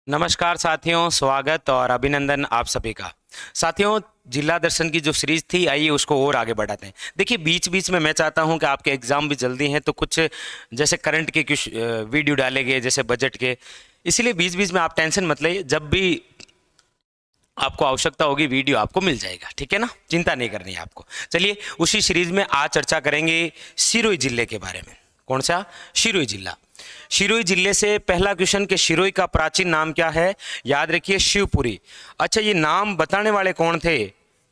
नमस्कार साथियों, स्वागत और अभिनंदन आप सभी का। साथियों, जिला दर्शन की जो सीरीज थी, आइए उसको और आगे बढ़ाते हैं। देखिए, बीच बीच में मैं चाहता हूं कि आपके एग्जाम भी जल्दी हैं, तो कुछ जैसे करंट के कुछ वीडियो डाले गए, जैसे बजट के। इसलिए बीच बीच में आप टेंशन मत लें, जब भी आपको आवश्यकता होगी वीडियो आपको मिल जाएगा, ठीक है ना। चिंता नहीं करनी है आपको। चलिए, उसी सीरीज में आज चर्चा करेंगे सिरोही जिले के बारे में। कौन सा? सिरोही जिला। सिरोही जिले से पहला क्वेश्चन के सिरोही का प्राचीन नाम क्या है? याद रखिए, शिवपुरी। अच्छा, ये नाम बताने वाले कौन थे?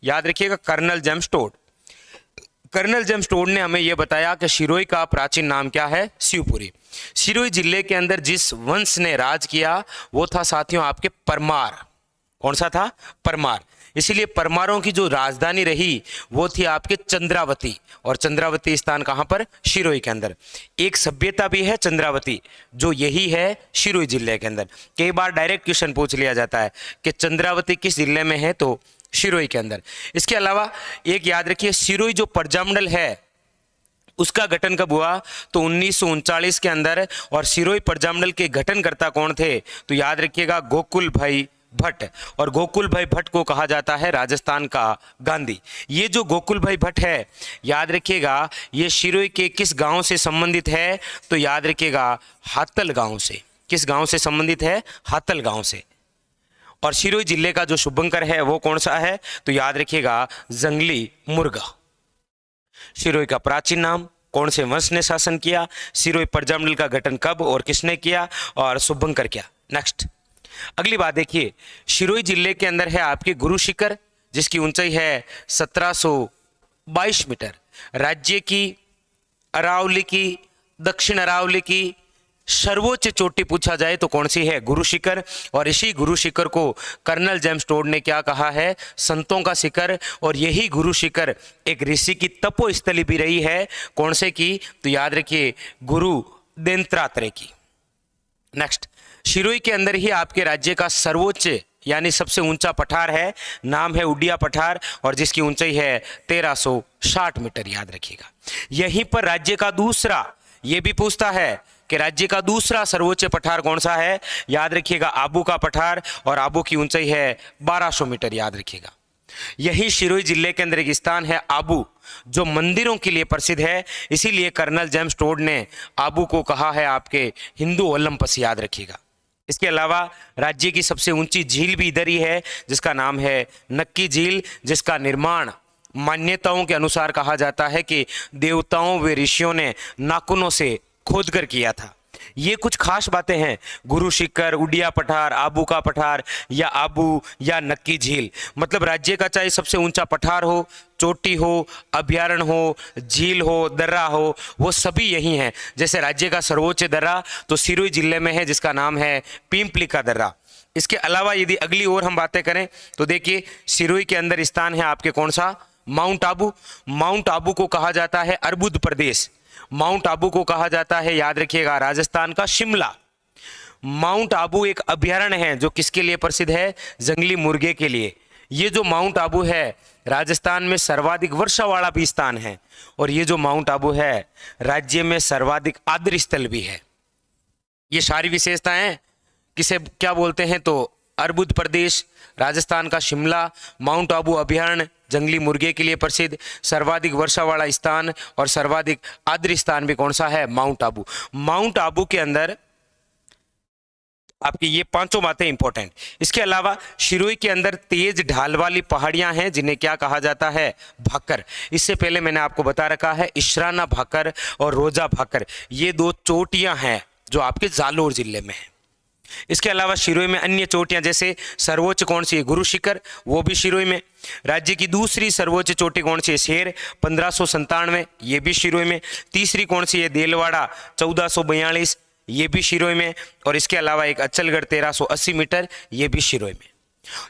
याद रखिएगा, colonel James Tod. Colonel James Tod ने हमें यह बताया कि सिरोही का प्राचीन नाम क्या है? शिवपुरी। सिरोही जिले के अंदर जिस वंश ने राज किया वो था साथियों आपके परमार। कौन सा था? परमार। इसीलिए परमारों की जो राजधानी रही वो थी आपके चंद्रावती। और चंद्रावती स्थान कहां पर? सिरोही के अंदर। एक सभ्यता भी है चंद्रावती, जो यही है सिरोही जिले के अंदर। कई बार डायरेक्ट क्वेश्चन पूछ लिया जाता है कि चंद्रावती किस जिले में है, तो सिरोही के अंदर। इसके अलावा एक याद रखिए, सिरोही जो प्रजामंडल है उसका गठन कब हुआ? तो 1939 के अंदर। और सिरोही प्रजामंडल के गठनकर्ता कौन थे? तो याद रखिएगा, गोकुल भाई भट्ट। और गोकुल भाई भट्ट को कहा जाता है राजस्थान का गांधी। ये जो गोकुल भाई भट्ट है, याद रखिएगा, ये सिरोही के किस गांव से संबंधित है? तो याद रखिएगा, हातल गांव से। किस गांव से संबंधित है? हातल गांव से। और सिरोही जिले का जो शुभंकर है वो कौन सा है? तो याद रखिएगा, जंगली मुर्गा। सिरोही का प्राचीन नाम, कौन से वंश ने शासन किया, सिरोही प्रजामंडल का गठन कब और किसने किया, और शुभंकर क्या। नेक्स्ट, अगली बात देखिए, सिरोही जिले के अंदर है आपके गुरु शिखर, जिसकी ऊंचाई है 1722 मीटर। राज्य की, अरावली की, दक्षिण अरावली की सर्वोच्च चोटी पूछा जाए तो कौन सी है? गुरु शिखर। और इसी गुरु शिखर को कर्नल जेम्स टोड ने क्या कहा है? संतों का शिखर। और यही गुरु शिखर एक ऋषि की तपोस्थली भी रही है। कौन से की? तो याद रखिए, गुरु दत्तात्रेय की। नेक्स्ट, सिरोही के अंदर ही आपके राज्य का सर्वोच्च यानी सबसे ऊंचा पठार है, नाम है उडिया पठार, और जिसकी ऊंचाई है 1360 मीटर। याद रखिएगा, यहीं पर राज्य का दूसरा, यह भी पूछता है कि राज्य का दूसरा सर्वोच्च पठार कौन सा है? याद रखिएगा, आबू का पठार, और आबू की ऊंचाई है 1200 मीटर। याद रखिएगा, यही सिरोही जिले के अंदर एक स्थान है आबू, जो मंदिरों के लिए प्रसिद्ध है। इसीलिए कर्नल जेम्स टोड ने आबू को कहा है आपके हिंदू ओलंपस। याद रखिएगा, इसके अलावा राज्य की सबसे ऊंची झील भी इधर ही है, जिसका नाम है नक्की झील, जिसका निर्माण मान्यताओं के अनुसार कहा जाता है कि देवताओं व ऋषियों ने नाखूनों से खोदकर किया था। ये कुछ खास बातें हैं, गुरु शिखर, उडिया पठार, आबू का पठार, या आबू या नक्की झील। मतलब राज्य का चाहे सबसे ऊंचा पठार हो, चोटी हो, अभ्यारण्य हो, झील हो, दर्रा हो, वो सभी यही हैं। जैसे राज्य का सर्वोच्च दर्रा तो सिरोही जिले में है, जिसका नाम है पिंपली का दर्रा। इसके अलावा यदि अगली और हम बातें करें तो देखिए, सिरोही के अंदर स्थान है आपके कौन सा? माउंट आबू। माउंट आबू को कहा जाता है अर्बुद प्रदेश। माउंट आबू को कहा जाता है, याद रखिएगा, राजस्थान का शिमला। माउंट आबू एक अभ्यारण्य है जो किसके लिए प्रसिद्ध है? जंगली मुर्गे के लिए। ये जो माउंट आबू है राजस्थान में सर्वाधिक वर्षा वाला भी स्थान है, और ये जो माउंट आबू है राज्य में सर्वाधिक आर्द्र स्थल भी है। ये सारी विशेषताएं किसे क्या बोलते हैं? तो अर्बुद प्रदेश, राजस्थान का शिमला, माउंट आबू अभ्यारण्य, जंगली मुर्गे के लिए प्रसिद्ध, सर्वाधिक वर्षा वाला स्थान, और सर्वाधिक आर्द्र स्थान भी कौन सा है? माउंट आबू। माउंट आबू के अंदर आपकी ये पांचों बातें इंपॉर्टेंट। इसके अलावा सिरोही के अंदर तेज ढाल वाली पहाड़ियां हैं, जिन्हें क्या कहा जाता है? भाकर। इससे पहले मैंने आपको बता रखा है, इशराना भाकर और रोजा भाकर, ये दो चोटियां हैं जो आपके जालोर जिले में है। इसके अलावा सिरोही में अन्य चोटियां, जैसे सर्वोच्च कौन सी है? गुरु शिखर, वो भी सिरोही में। राज्य की दूसरी सर्वोच्च चोटी कौन सी है? शेर, 1597, ये भी सिरोही में। तीसरी कौन सी है? देलवाड़ा, 1442, ये भी सिरोही में। और इसके अलावा एक अचलगढ़ 1380 मीटर, ये भी सिरोही में।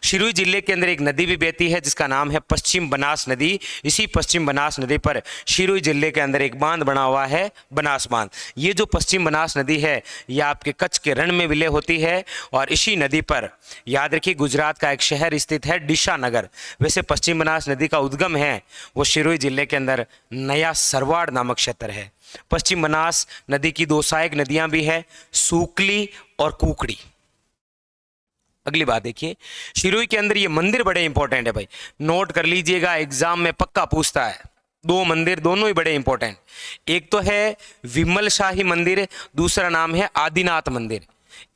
सिरोही जिले के अंदर एक नदी भी बहती है, जिसका नाम है पश्चिम बनास नदी। इसी पश्चिम बनास नदी पर सिरोही जिले के अंदर एक बांध बना हुआ है, बनास बांध। ये जो पश्चिम बनास नदी है, यह आपके कच्छ के रण में विलय होती है। और इसी नदी पर याद रखिए, गुजरात का एक शहर स्थित है, डिशा नगर। वैसे पश्चिम बनास नदी का उद्गम है वो सिरोही जिले के अंदर नया सरवाड़ नामक क्षेत्र है। पश्चिम बनास नदी की दो सहायक नदियां भी है, सूकली और कुकड़ी। अगली बात देखिए, शिरोई के अंदर ये मंदिर बड़े इंपॉर्टेंट है भाई, नोट कर लीजिएगा, एग्जाम में पक्का पूछता है। दो मंदिर दोनों ही बड़े इंपॉर्टेंट, एक तो है विमल शाही मंदिर, दूसरा नाम है आदिनाथ मंदिर।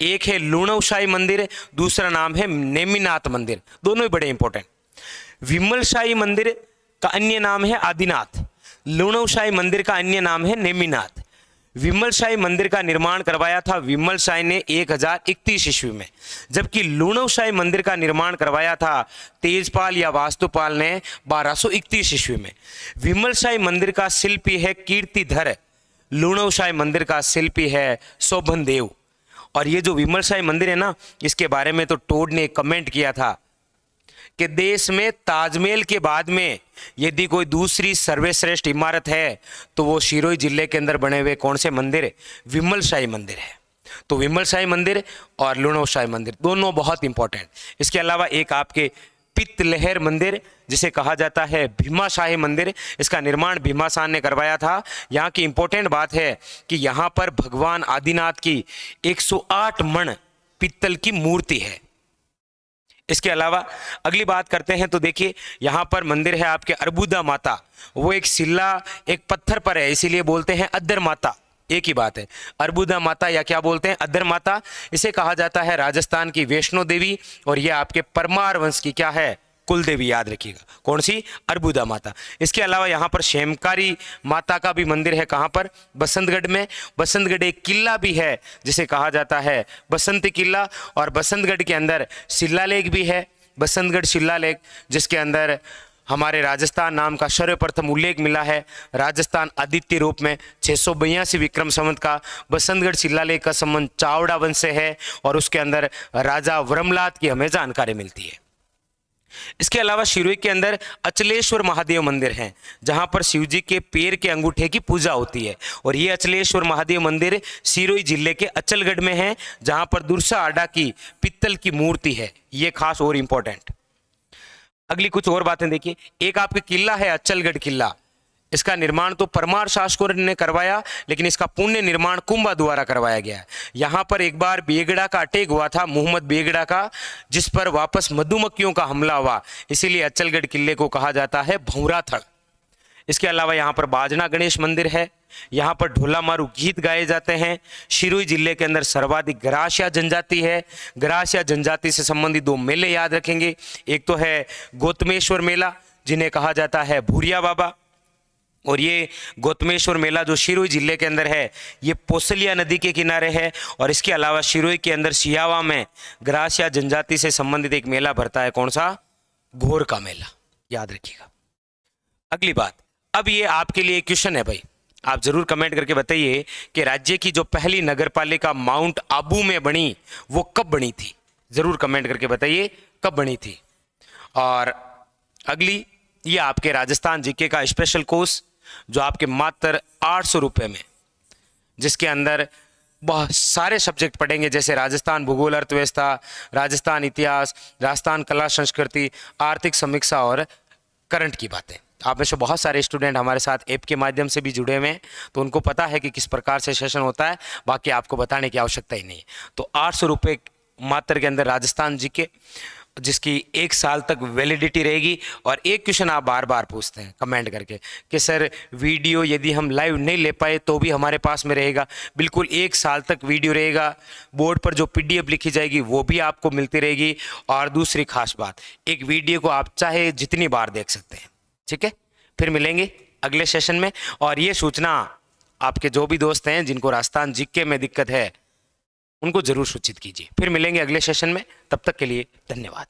एक है लुणव शाही मंदिर, दूसरा नाम है नेमिनाथ मंदिर, दोनों ही बड़े इंपॉर्टेंट। विमल शाही मंदिर का अन्य नाम है आदिनाथ, लुणव शाही मंदिर का अन्य नाम है नेमिनाथ। विमल शाही मंदिर का निर्माण करवाया था विमल शाही ने 1031 ईस्वी में, जबकि लुणव शाही मंदिर का निर्माण करवाया था तेजपाल या वास्तुपाल ने 1231 ईस्वी में। विमल शाही मंदिर का शिल्पी है कीर्तिधर, लुणव शाही मंदिर का शिल्पी है शोभन देव। और ये जो विमल शाही मंदिर है ना, इसके बारे में तो टोड ने कमेंट किया था कि देश में ताजमहल के बाद में यदि कोई दूसरी सर्वश्रेष्ठ इमारत है तो वो शिरोई जिले के अंदर बने हुए कौन से मंदिर, विमल शाही मंदिर है। तो विमल शाही मंदिर और लुणव शाही मंदिर दोनों बहुत इंपॉर्टेंट। इसके अलावा एक आपके पित्तलहर मंदिर जिसे कहा जाता है भीमाशाही मंदिर, इसका निर्माण भीमासान ने करवाया था। यहाँ की इंपॉर्टेंट बात है कि यहाँ पर भगवान आदिनाथ की 108 मण पित्तल की मूर्ति है। इसके अलावा अगली बात करते हैं तो देखिए, यहाँ पर मंदिर है आपके अर्बुदा माता, वो एक शिला एक पत्थर पर है, इसीलिए बोलते हैं अद्दर माता। एक ही बात है, अर्बुदा माता या क्या बोलते हैं अद्दर माता। इसे कहा जाता है राजस्थान की वैष्णो देवी, और ये आपके परमार वंश की क्या है, कुल देवी, याद रखिएगा कौन सी, अर्बुदा माता। इसके अलावा यहाँ पर शेमकारी माता का भी मंदिर है, कहाँ पर, बसंतगढ़ में। बसंतगढ़ एक किला भी है जिसे कहा जाता है बसंती किला, और बसंतगढ़ के अंदर शिलालेख भी है, बसंतगढ़ शिलालेख, जिसके अंदर हमारे राजस्थान नाम का सर्वप्रथम उल्लेख मिला है राजस्थान आदित्य रूप में 682 विक्रम संवत का। बसंतगढ़ शिलालेख का संबंध चावड़ा वंश से है, और उसके अंदर राजा वर्मलात की हमें जानकारी मिलती है। इसके अलावा शिरोई के अंदर अचलेश्वर महादेव मंदिर है, जहां पर शिव जी के पैर के अंगूठे की पूजा होती है, और ये अचलेश्वर महादेव मंदिर शिरोई जिले के अचलगढ़ में है, जहां पर दुर्सा आडा की पित्तल की मूर्ति है। ये खास और इंपॉर्टेंट। अगली कुछ और बातें देखिए, एक आपके किला है अचलगढ़ किला, इसका निर्माण तो परमार शासकों ने करवाया, लेकिन इसका पुण्य निर्माण कुंभा द्वारा करवाया गया है। यहाँ पर एक बार बेगड़ा का अटैक हुआ था, मोहम्मद बेगड़ा का, जिस पर वापस मधुमक्खियों का हमला हुआ, इसीलिए अचलगढ़ किले को कहा जाता है भौराथड़। इसके अलावा यहाँ पर बाजना गणेश मंदिर है, यहाँ पर ढोला मारू गीत गाए जाते हैं। शिरोई जिले के अंदर सर्वाधिक गरासिया जनजाति है। गरासिया जनजाति से संबंधित दो मेले याद रखेंगे, एक तो है गौतमेश्वर मेला जिन्हें कहा जाता है भूरिया बाबा, और ये गौतमेश्वर मेला जो शिरोई जिले के अंदर है ये पोसलिया नदी के किनारे है। और इसके अलावा शिरोई के अंदर सियावा में गरासिया जनजाति से संबंधित एक मेला भरता है, कौन सा, घोर का मेला, याद रखिएगा। अगली बात, अब ये आपके लिए क्वेश्चन है भाई, आप जरूर कमेंट करके बताइए कि राज्य की जो पहली नगरपालिका माउंट आबू में बनी वो कब बनी थी, जरूर कमेंट करके बताइए कब बनी थी। और अगली, ये आपके राजस्थान जीके का स्पेशल कोर्स जो आपके मात्र 800 रुपये में, जिसके अंदर बहुत सारे सब्जेक्ट पढ़ेंगे, जैसे राजस्थान भूगोल अर्थव्यवस्था, राजस्थान इतिहास, राजस्थान कला संस्कृति, आर्थिक समीक्षा और करंट की बातें। आप में से बहुत सारे स्टूडेंट हमारे साथ ऐप के माध्यम से भी जुड़े हुए हैं, तो उनको पता है कि किस प्रकार से सेशन होता है, बाकी आपको बताने की आवश्यकता ही नहीं है। तो 800 रुपये मात्र के अंदर राजस्थान जीके, जिसकी 1 साल तक वैलिडिटी रहेगी। और एक क्वेश्चन आप बार बार पूछते हैं कमेंट करके कि सर वीडियो यदि हम लाइव नहीं ले पाए तो भी हमारे पास में रहेगा, बिल्कुल 1 साल तक वीडियो रहेगा। बोर्ड पर जो PDF लिखी जाएगी वो भी आपको मिलती रहेगी। और दूसरी खास बात, एक वीडियो को आप चाहे जितनी बार देख सकते हैं, ठीक है। फिर मिलेंगे अगले सेशन में। और ये सूचना आपके जो भी दोस्त हैं जिनको राजस्थान जीके में दिक्कत है उनको जरूर सूचित कीजिए। फिर मिलेंगे अगले सेशन में, तब तक के लिए धन्यवाद।